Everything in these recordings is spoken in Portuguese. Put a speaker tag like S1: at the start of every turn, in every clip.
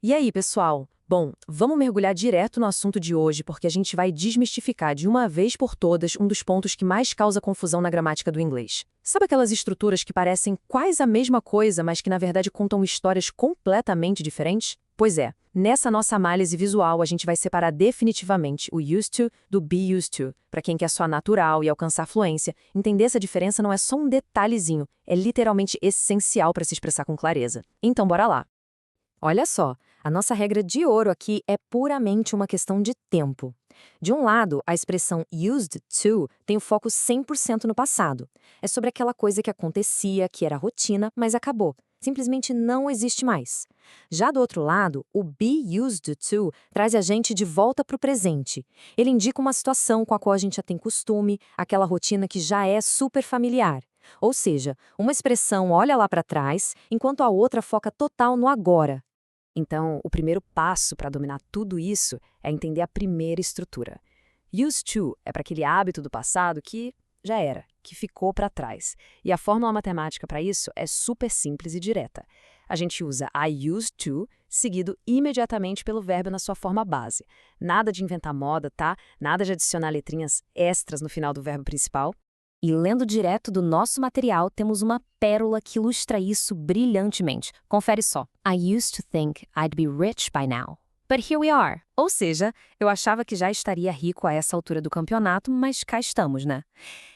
S1: E aí, pessoal? Bom, vamos mergulhar direto no assunto de hoje, porque a gente vai desmistificar de uma vez por todas um dos pontos que mais causa confusão na gramática do inglês. Sabe aquelas estruturas que parecem quase a mesma coisa, mas que na verdade contam histórias completamente diferentes? Pois é, nessa nossa análise visual a gente vai separar definitivamente o used to do be used to. Para quem quer soar natural e alcançar fluência, entender essa diferença não é só um detalhezinho, é literalmente essencial para se expressar com clareza. Então bora lá. Olha só, a nossa regra de ouro aqui é puramente uma questão de tempo. De um lado, a expressão used to tem o foco 100% no passado. É sobre aquela coisa que acontecia, que era rotina, mas acabou. Simplesmente não existe mais. Já do outro lado, o be used to traz a gente de volta para o presente. Ele indica uma situação com a qual a gente já tem costume, aquela rotina que já é super familiar. Ou seja, uma expressão olha lá para trás, enquanto a outra foca total no agora. Então, o primeiro passo para dominar tudo isso é entender a primeira estrutura. Used to é para aquele hábito do passado que já era, que ficou para trás. E a fórmula matemática para isso é super simples e direta. A gente usa I used to, seguido imediatamente pelo verbo na sua forma base. Nada de inventar moda, tá? Nada de adicionar letrinhas extras no final do verbo principal. E lendo direto do nosso material, temos uma pérola que ilustra isso brilhantemente. Confere só. I used to think I'd be rich by now. But here we are. Ou seja, eu achava que já estaria rico a essa altura do campeonato, mas cá estamos, né?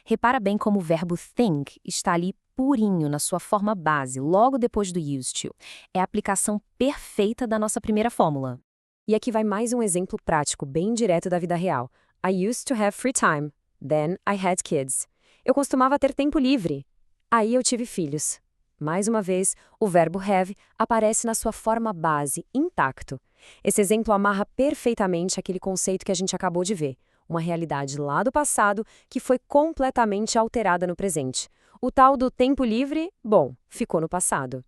S1: Repara bem como o verbo think está ali purinho na sua forma base, logo depois do used to. É a aplicação perfeita da nossa primeira fórmula. E aqui vai mais um exemplo prático, bem direto da vida real. I used to have free time. Then I had kids. Eu costumava ter tempo livre. Aí eu tive filhos. Mais uma vez, o verbo have aparece na sua forma base, intacto. Esse exemplo amarra perfeitamente aquele conceito que a gente acabou de ver. Uma realidade lá do passado que foi completamente alterada no presente. O tal do tempo livre, bom, ficou no passado.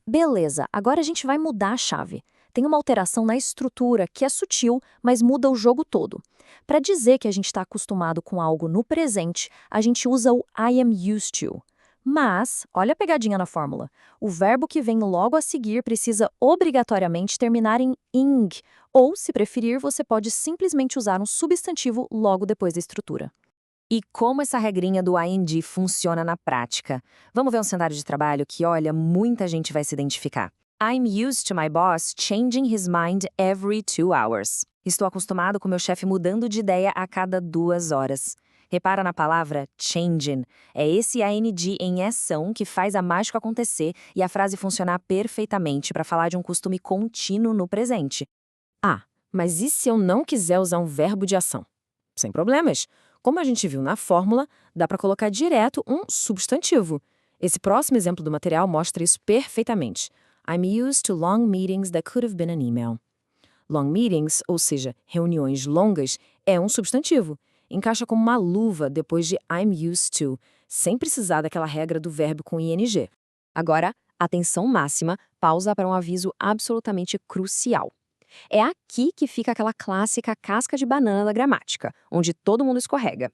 S1: Beleza, agora a gente vai mudar a chave. Tem uma alteração na estrutura que é sutil, mas muda o jogo todo. Para dizer que a gente está acostumado com algo no presente, a gente usa o I am used to. Mas, olha a pegadinha na fórmula. O verbo que vem logo a seguir precisa obrigatoriamente terminar em ing, ou, se preferir, você pode simplesmente usar um substantivo logo depois da estrutura. E como essa regrinha do ing funciona na prática? Vamos ver um cenário de trabalho que, olha, muita gente vai se identificar. I'm used to my boss changing his mind every 2 hours. Estou acostumado com meu chefe mudando de ideia a cada 2 horas. Repara na palavra changing. É esse ing em ação que faz a mágica acontecer e a frase funcionar perfeitamente para falar de um costume contínuo no presente. Ah, mas e se eu não quiser usar um verbo de ação? Sem problemas. Como a gente viu na fórmula, dá para colocar direto um substantivo. Esse próximo exemplo do material mostra isso perfeitamente. I'm used to long meetings that could have been an email. Long meetings, ou seja, reuniões longas, é um substantivo. Encaixa como uma luva depois de I'm used to, sem precisar daquela regra do verbo com ing. Agora, atenção máxima, pausa para um aviso absolutamente crucial. É aqui que fica aquela clássica casca de banana da gramática, onde todo mundo escorrega.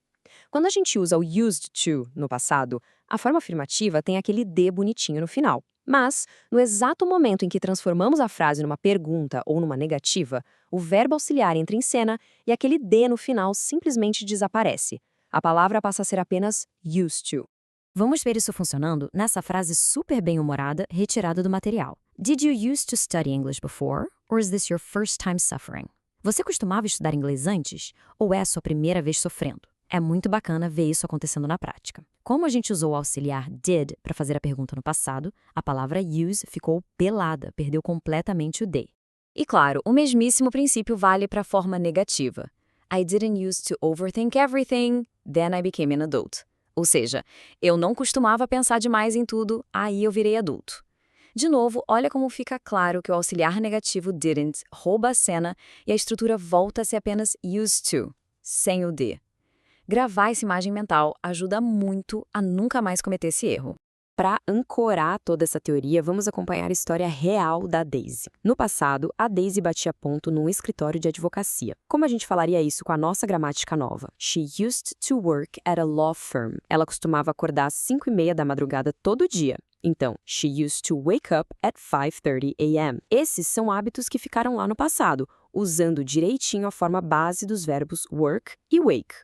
S1: Quando a gente usa o used to no passado, a forma afirmativa tem aquele D bonitinho no final. Mas, no exato momento em que transformamos a frase numa pergunta ou numa negativa, o verbo auxiliar entra em cena e aquele D no final simplesmente desaparece. A palavra passa a ser apenas used to. Vamos ver isso funcionando nessa frase super bem-humorada retirada do material. Did you used to study English before? Or is this your first time suffering? Você costumava estudar inglês antes? Ou é a sua primeira vez sofrendo? É muito bacana ver isso acontecendo na prática. Como a gente usou o auxiliar did para fazer a pergunta no passado, a palavra use ficou pelada, perdeu completamente o they. E claro, o mesmíssimo princípio vale para a forma negativa. I didn't used to overthink everything, then I became an adult. Ou seja, eu não costumava pensar demais em tudo, aí eu virei adulto. De novo, olha como fica claro que o auxiliar negativo didn't rouba a cena e a estrutura volta a ser apenas used to, sem o D. Gravar essa imagem mental ajuda muito a nunca mais cometer esse erro. Para ancorar toda essa teoria, vamos acompanhar a história real da Daisy. No passado, a Daisy batia ponto num escritório de advocacia. Como a gente falaria isso com a nossa gramática nova? She used to work at a law firm. Ela costumava acordar às 5:30 da madrugada todo dia.
S2: Então, she used to wake up at 5:30 a.m. Esses são hábitos que ficaram lá no passado, usando direitinho a forma base dos verbos work e wake.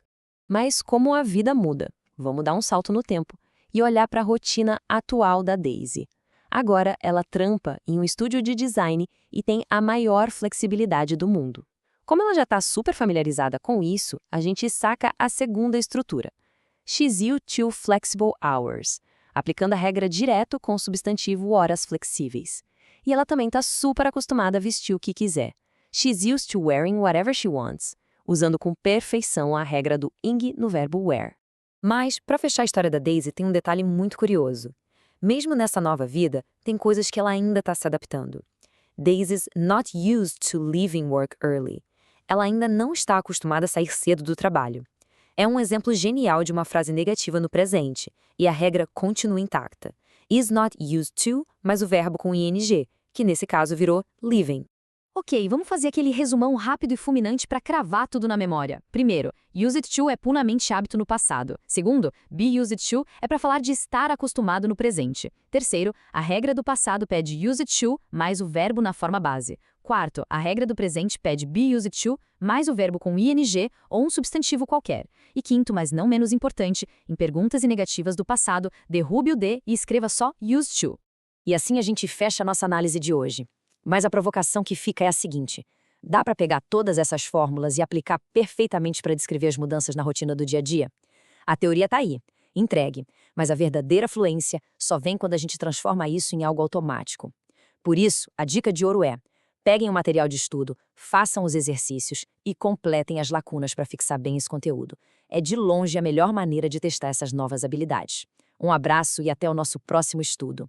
S1: Mas como a vida muda, vamos dar um salto no tempo e olhar para a rotina atual da Daisy. Agora, ela trampa em um estúdio de design e tem a maior flexibilidade do mundo. Como ela já está super familiarizada com isso, a gente saca a segunda estrutura. She's used to flexible hours, aplicando a regra direto com o substantivo horas flexíveis. E ela também está super acostumada a vestir o que quiser. She's used to wearing whatever she wants, usando com perfeição a regra do ing no verbo wear. Mas, para fechar a história da Daisy, tem um detalhe muito curioso. Mesmo nessa nova vida, tem coisas que ela ainda está se adaptando. Daisy's not used to leaving work early. Ela ainda não está acostumada a sair cedo do trabalho. É um exemplo genial de uma frase negativa no presente, e a regra continua intacta. Is not used to, mais o verbo com ing, que nesse caso virou leaving. Ok, vamos fazer aquele resumão rápido e fulminante para cravar tudo na memória. Primeiro, used to é puramente hábito no passado. Segundo, be used to é para falar de estar acostumado no presente. Terceiro, a regra do passado pede used to mais o verbo na forma base. Quarto, a regra do presente pede be used to mais o verbo com ing ou um substantivo qualquer. E quinto, mas não menos importante, em perguntas e negativas do passado, derrube o de e escreva só used to. E assim a gente fecha a nossa análise de hoje. Mas a provocação que fica é a seguinte: dá para pegar todas essas fórmulas e aplicar perfeitamente para descrever as mudanças na rotina do dia a dia? A teoria está aí, entregue, mas a verdadeira fluência só vem quando a gente transforma isso em algo automático. Por isso, a dica de ouro é: peguem o material de estudo, façam os exercícios e completem as lacunas para fixar bem esse conteúdo. É de longe a melhor maneira de testar essas novas habilidades. Um abraço e até o nosso próximo estudo.